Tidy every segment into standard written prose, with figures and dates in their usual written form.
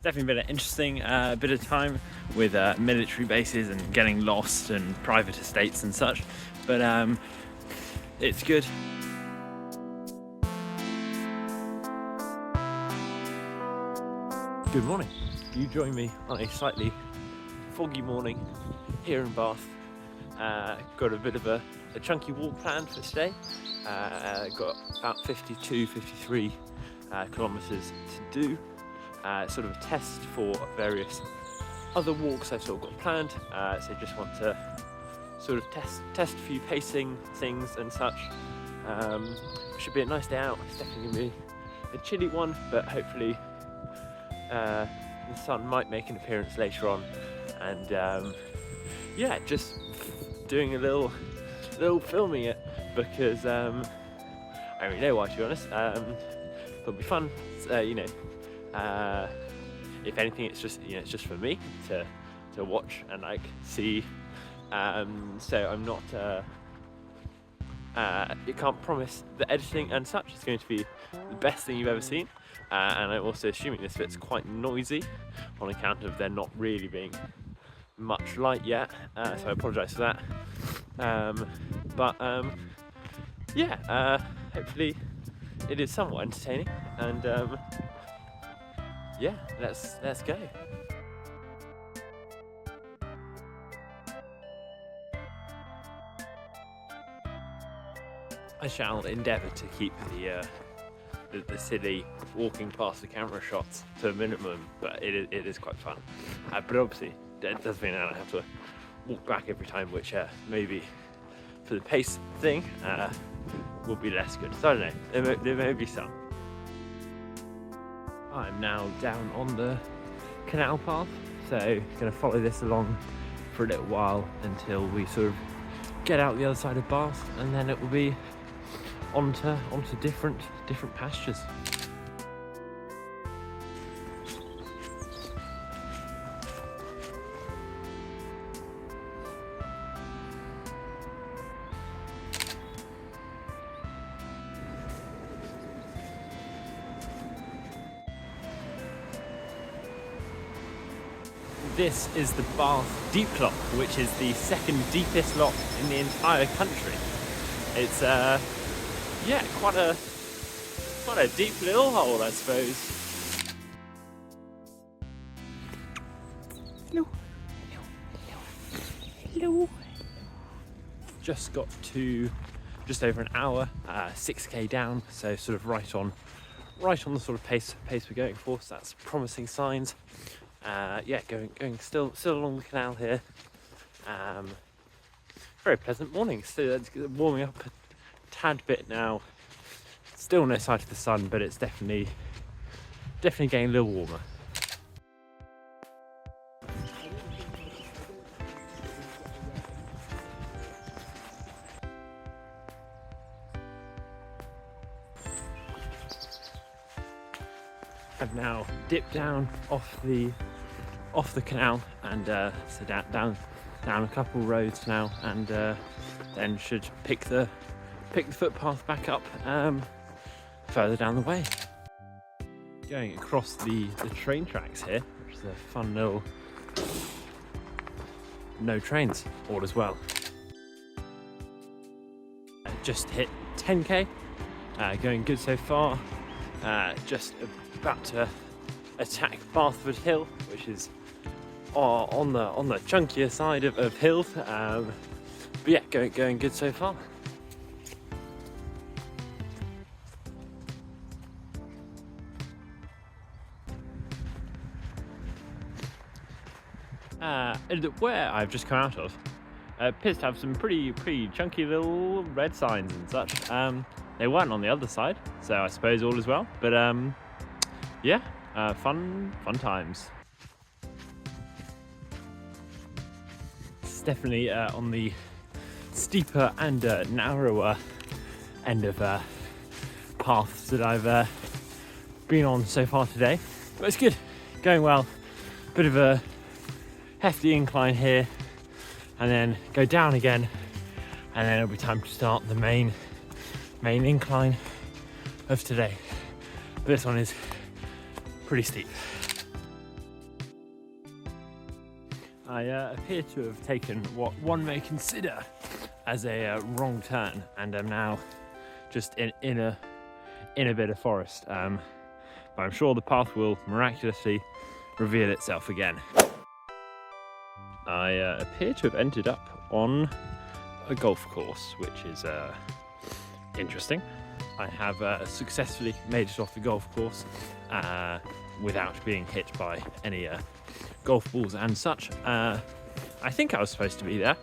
Definitely been an interesting bit of time with military bases and getting lost and private estates and such, but it's good. Good morning. You join me on a slightly foggy morning here in Bath. Got a bit of a chunky walk planned for today. Got about 53 kilometres to do. Sort of a test for various other walks I've sort of got planned. So just want to sort of test a few pacing things and such. Should be a nice day out. It's definitely gonna be a chilly one, but hopefully the sun might make an appearance later on. And yeah, just doing a little filming it because I don't really know why, to be honest. It'll be fun, if anything, it's just for me to watch and like see. So I'm not. You can't promise the editing and such is going to be the best thing you've ever seen. And I'm also assuming this bit's quite noisy on account of there not really being much light yet. So I apologise for that. Yeah. Hopefully it is somewhat entertaining. And yeah, let's go. I shall endeavour to keep the silly walking past the camera shots to a minimum, but it is quite fun. But obviously, it does mean that I have to walk back every time, which maybe for the pace thing will be less good. So I don't know. There may be some. I'm now down on the canal path, so going to follow this along for a little while until we sort of get out the other side of Bath, and then it will be onto different pastures. This is the Bath Deep Lock, which is the second deepest lock in the entire country. It's yeah, quite a deep little hole, I suppose. Hello. Just got to just over an hour, 6k down, so sort of right on the sort of pace we're going for. So that's promising signs. Yeah, going still along the canal here. Very pleasant morning. Still it's warming up a tad bit now. Still no sight of the sun, but it's definitely getting a little warmer. I've now dipped down off the canal and so down a couple roads now, and then should pick the footpath back up further down the way. Going across the train tracks here, which is a fun little no trains all as well. Just hit 10k, going good so far. Just about to attack Bathford Hill, which is on the chunkier side of hills, but yeah, going good so far. Where I've just come out of appears to have some pretty chunky little red signs and such. They weren't on the other side, so I suppose all is well. But yeah, fun times. It's definitely on the steeper and narrower end of paths that I've been on so far today, but it's good, going well. Bit of a hefty incline here, and then go down again, and then it'll be time to start the main incline of today. But this one is pretty steep. I appear to have taken what one may consider as a wrong turn, and am now just in a bit of forest. But I'm sure the path will miraculously reveal itself again. I appear to have ended up on a golf course, which is interesting. I have successfully made it off the golf course without being hit by any golf balls and such. I think I was supposed to be there,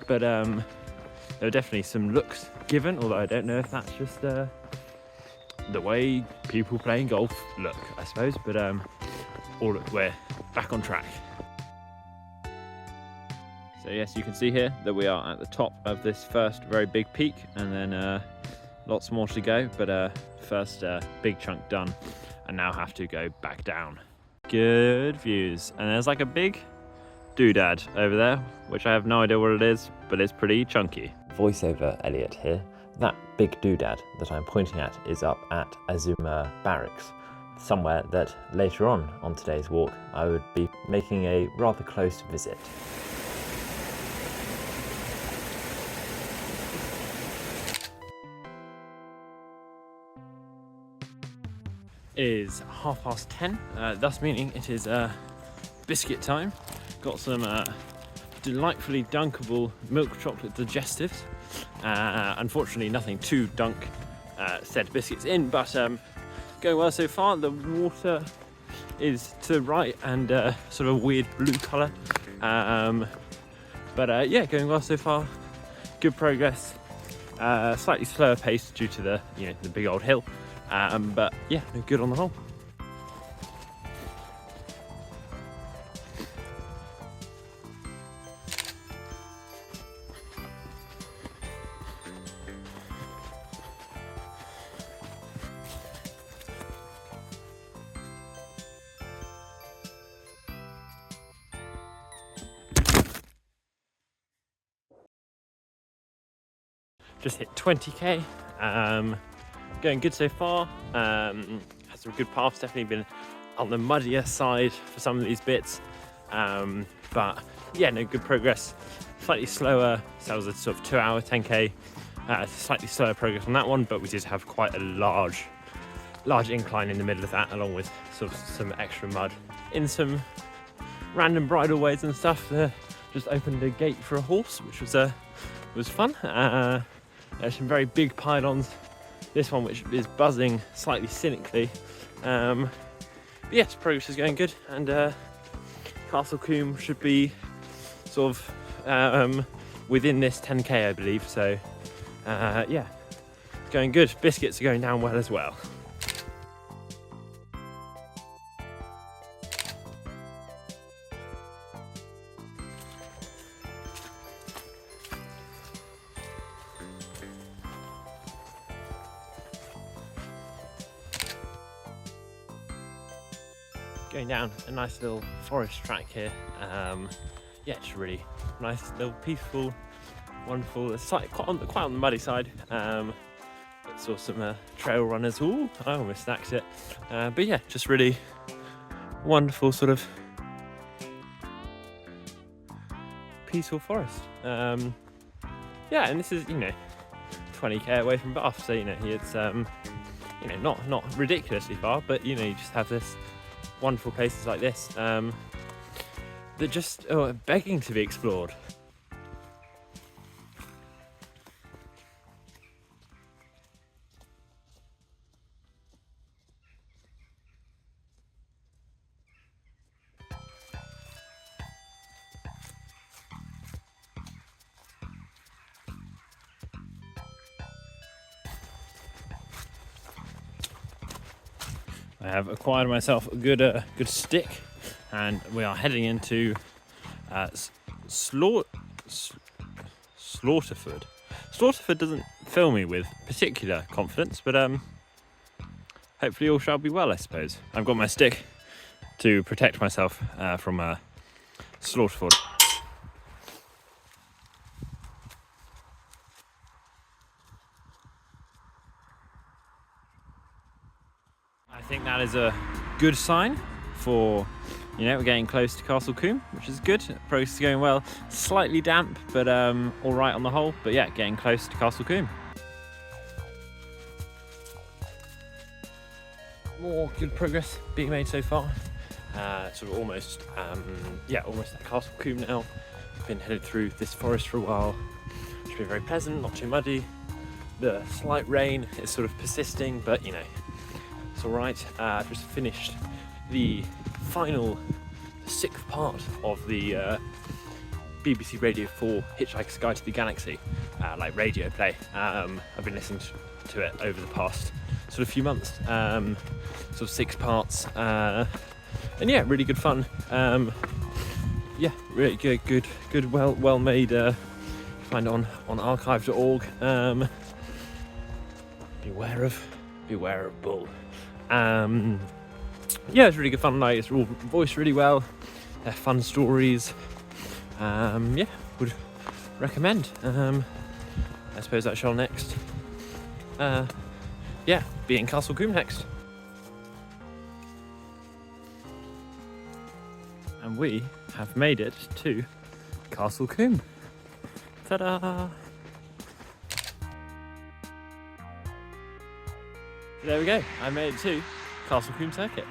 but there were definitely some looks given, although I don't know if that's just the way people playing golf look, I suppose. But we're back on track. So yes, you can see here that we are at the top of this first very big peak, and then lots more to go, but first big chunk done, and now have to go back down. Good views, and there's like a big doodad over there, which I have no idea what it is, but it's pretty chunky. Voiceover Elliot here. That big doodad that I'm pointing at is up at Azuma Barracks, somewhere that later on today's walk I would be making a rather close visit. It is 10:30, thus meaning it is biscuit time. Got some delightfully dunkable milk chocolate digestives. Unfortunately nothing to dunk said biscuits in, but going well so far. The water is to the right and sort of a weird blue colour, but yeah, going well so far. Good progress. Slightly slower pace due to the the big old hill, but yeah, good on the whole. Just hit 20k, going good so far. Had some good paths, definitely been on the muddier side for some of these bits, but yeah, no, good progress. Slightly slower, so that was a sort of 2 hour 10k, slightly slower progress on that one, but we did have quite a large incline in the middle of that, along with sort of some extra mud in some random bridleways and stuff. Just opened a gate for a horse, which was fun. There's some very big pylons. This one, which is buzzing slightly cynically. But yes, progress is going good, and Castle Combe should be sort of within this 10k, I believe. So yeah, going good. Biscuits are going down well as well. Going down a nice little forest track here. Yeah, it's really nice, little peaceful, wonderful. It's quite on the muddy side. But saw some trail runners. Ooh, I almost snacked it. But yeah, just really wonderful sort of peaceful forest. Yeah, and this is 20k away from Bath, so it's not ridiculously far, but you just have this wonderful places like this that just are begging to be explored. I have acquired myself a good stick, and we are heading into Slaughterford. Slaughterford doesn't fill me with particular confidence, but hopefully all shall be well, I suppose. I've got my stick to protect myself from Slaughterford. I think that is a good sign for You know, we're getting close to Castle Combe, which is good. Progress is going well. Slightly damp, but all right on the whole. But yeah, getting close to Castle Combe. More good progress being made so far. Sort of almost at Castle Combe now. Been headed through this forest for a while. It's been very pleasant, not too muddy. The slight rain is sort of persisting, but you know, it's all right. Just finished the final 6th part of the BBC Radio 4 Hitchhiker's Guide to the Galaxy, like radio play. I've been listening to it over the past sort of few months. Sort of 6 parts, and yeah, really good fun. Yeah, really good, well made. Find it on archive.org. Beware of bull. Yeah, it's really good fun. Like, it's all voiced really well. They're fun stories. Yeah, would recommend. I suppose I shall next. Yeah, be in Castle Combe next. And we have made it to Castle Combe. Ta-da! There we go. I made it to Castle Combe Circuit.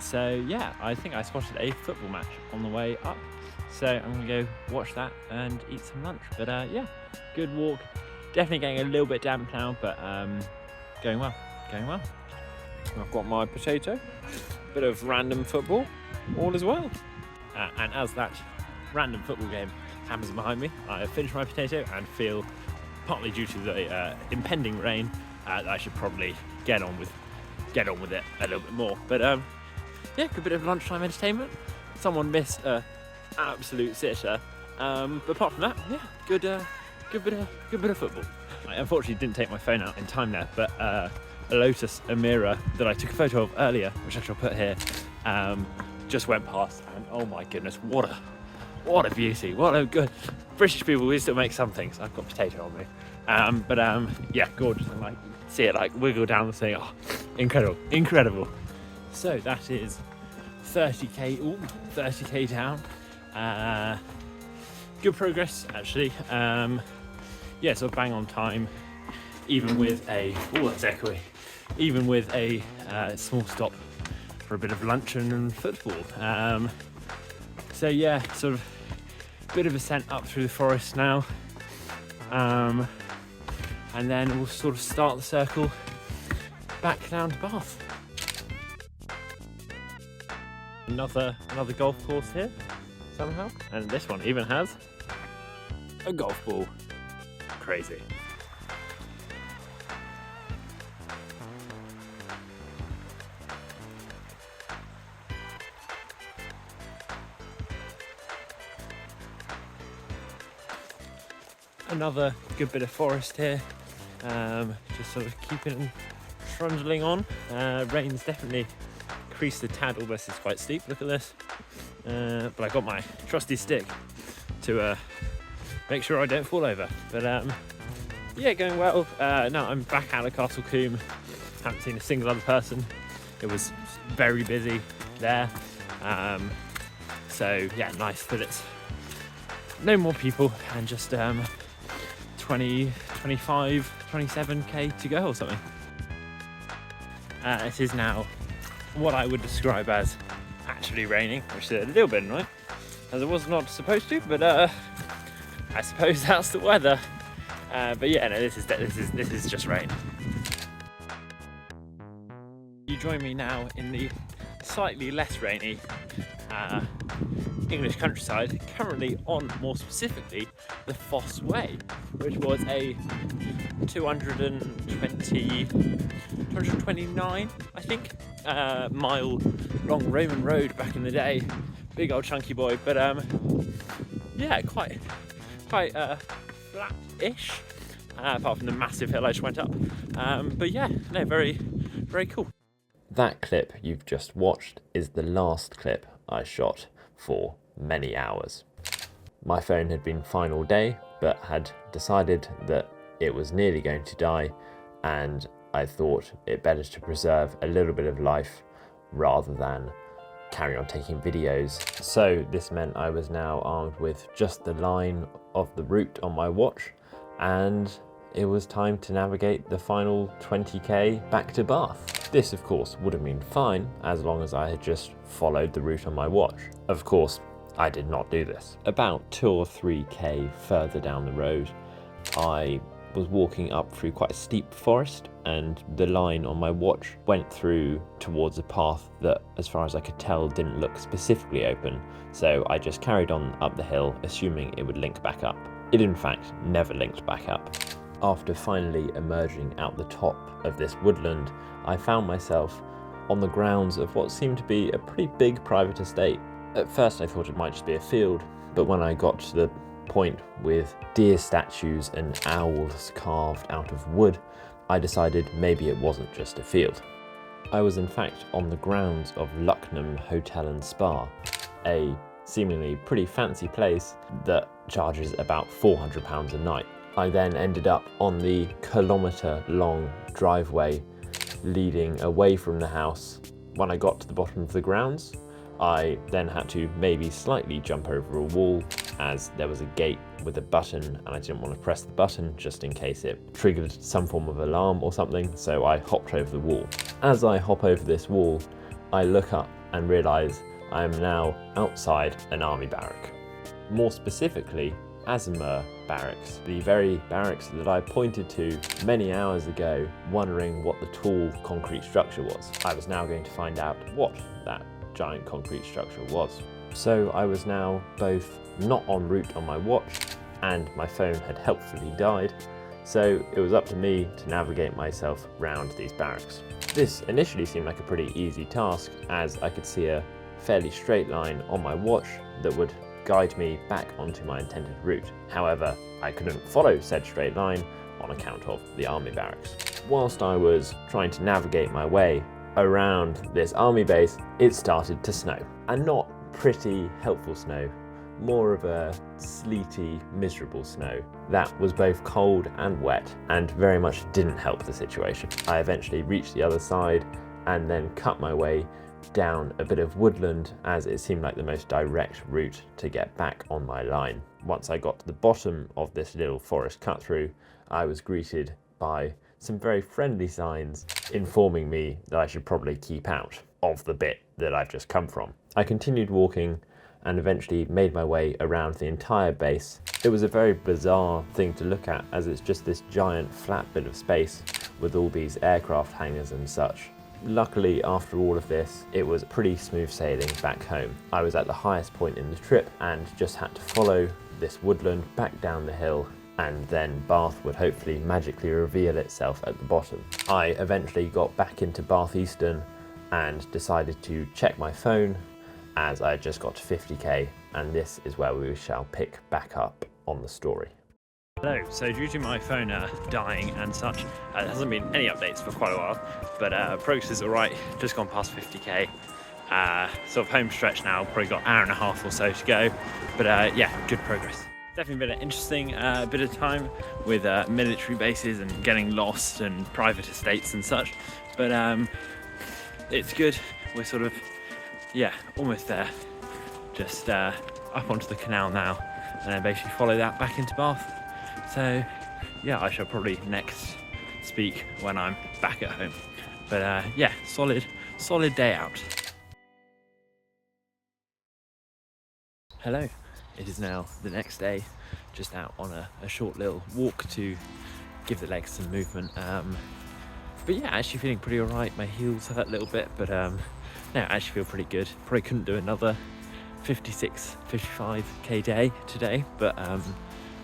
So yeah, I think I spotted a football match on the way up. So I'm gonna go watch that and eat some lunch. But yeah, good walk. Definitely getting a little bit damp now, but going well. I've got my potato, bit of random football, all as well. And as that random football game happens behind me, I have finished my potato and feel, partly due to the impending rain, that I should probably get on with it a little bit more. But yeah, good bit of lunchtime entertainment. Someone missed an absolute sitter, but apart from that, yeah, good bit of football. I unfortunately didn't take my phone out in time there, but a Lotus Emira that I took a photo of earlier, which I shall put here, just went past, and oh my goodness, what a beauty, what a good British people. We still make some things. I've got potato on me, but yeah, gorgeous. And like, see it like wiggle down the thing. Oh, incredible. So that is 30k down. Good progress actually. Yeah, so bang on time, even with a small stop for a bit of luncheon and football. So yeah, sort of bit of ascent up through the forest now, and then we'll sort of start the circle back down to Bath. Another golf course here somehow, and this one even has a golf ball. Crazy. Another good bit of forest here, just sort of keeping trundling on. Rain's definitely increased the tad, almost is quite steep, look at this. But I got my trusty stick to make sure I don't fall over. But yeah, going well. Now I'm back out of Castle Combe. Haven't seen a single other person. It was very busy there. So yeah, nice that it's no more people and just 20, 25, 27k to go or something. It is now what I would describe as actually raining, which is a little bit annoying, as it was not supposed to, but I suppose that's the weather. But yeah, no, this is just rain. You join me now in the slightly less rainy English countryside, currently on, more specifically, the Fosse Way, which was a 229, I think, mile long Roman road back in the day. Big old chunky boy, but yeah, quite flat-ish, apart from the massive hill I just went up. But yeah, no, very, very cool. That clip you've just watched is the last clip I shot for many hours. My phone had been fine all day, but had decided that it was nearly going to die, and I thought it better to preserve a little bit of life rather than carry on taking videos. So this meant I was now armed with just the line of the route on my watch, and it was time to navigate the final 20k back to Bath. This of course would have been fine as long as I had just followed the route on my watch. Of course, I did not do this. About 2 or 3k further down the road, I was walking up through quite a steep forest, and the line on my watch went through towards a path that, as far as I could tell, didn't look specifically open, so I just carried on up the hill assuming it would link back up. It in fact never linked back up. After finally emerging out the top of this woodland, I found myself on the grounds of what seemed to be a pretty big private estate. At first I thought it might just be a field, but when I got to the point with deer statues and owls carved out of wood, I decided maybe it wasn't just a field. I was in fact on the grounds of Lucknam Hotel and Spa, a seemingly pretty fancy place that charges about £400 a night. I then ended up on the kilometre-long driveway leading away from the house. When I got to the bottom of the grounds, I then had to maybe slightly jump over a wall, as there was a gate with a button and I didn't want to press the button just in case it triggered some form of alarm or something, so I hopped over the wall. As I hop over this wall, I look up and realise I am now outside an army barrack. More specifically, Azimur Barracks, the very barracks that I pointed to many hours ago, wondering what the tall concrete structure was. I was now going to find out what that giant concrete structure was. So I was now both not en route on my watch, and my phone had helpfully died, so it was up to me to navigate myself round these barracks. This initially seemed like a pretty easy task, as I could see a fairly straight line on my watch that would guide me back onto my intended route. However, I couldn't follow said straight line on account of the army barracks. Whilst I was trying to navigate my way around this army base, it started to snow. And not pretty helpful snow, more of a sleety, miserable snow that was both cold and wet and very much didn't help the situation. I eventually reached the other side and then cut my way down a bit of woodland, as it seemed like the most direct route to get back on my line. Once I got to the bottom of this little forest cut through, I was greeted by some very friendly signs informing me that I should probably keep out of the bit that I've just come from. I continued walking and eventually made my way around the entire base. It was a very bizarre thing to look at, as it's just this giant flat bit of space with all these aircraft hangars and such. Luckily, after all of this, it was pretty smooth sailing back home. I was at the highest point in the trip and just had to follow this woodland back down the hill, and then Bath would hopefully magically reveal itself at the bottom. I eventually got back into Bath Eastern and decided to check my phone, as I had just got to 50k, and this is where we shall pick back up on the story. Hello, so due to my phone dying and such, there hasn't been any updates for quite a while, but progress is alright, just gone past 50k, sort of home stretch now, probably got an hour and a half or so to go, but yeah, good progress. Definitely been an interesting bit of time with military bases and getting lost and private estates and such, but it's good, we're sort of, yeah, almost there, just up onto the canal now, and then basically follow that back into Bath. So yeah, I shall probably next speak when I'm back at home. But yeah, solid day out. Hello, it is now the next day, just out on a short little walk to give the legs some movement. But yeah, actually feeling pretty alright. My heels hurt a little bit, but no, I actually feel pretty good. Probably couldn't do another 55k day today, but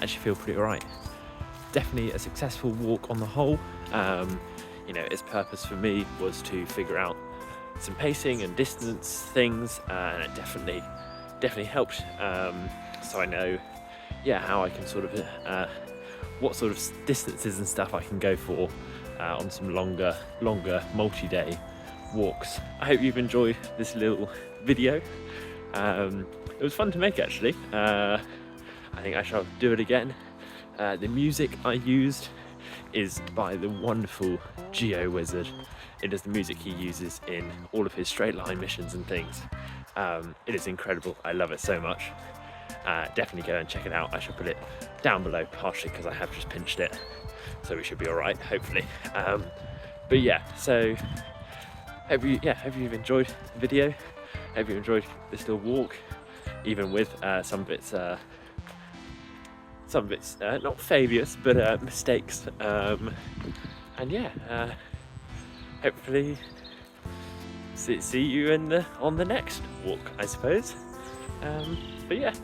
actually feel pretty alright. Definitely a successful walk on the whole. You know, its purpose for me was to figure out some pacing and distance things, and it definitely helped. So I know, yeah, how I can sort of what sort of distances and stuff I can go for on some longer multi-day walks. I hope you've enjoyed this little video. It was fun to make, actually. I think I shall do it again. The music I used is by the wonderful Geo Wizard. It is the music he uses in all of his straight line missions and things. It is incredible. I love it so much. Definitely go and check it out. I shall put it down below, partially because I have just pinched it, so we should be all right, hopefully. But yeah, so hope you've enjoyed the video. Hope you enjoyed this little walk, even with some bits not failures, but mistakes. And yeah, hopefully see you on the next walk, I suppose. But yeah.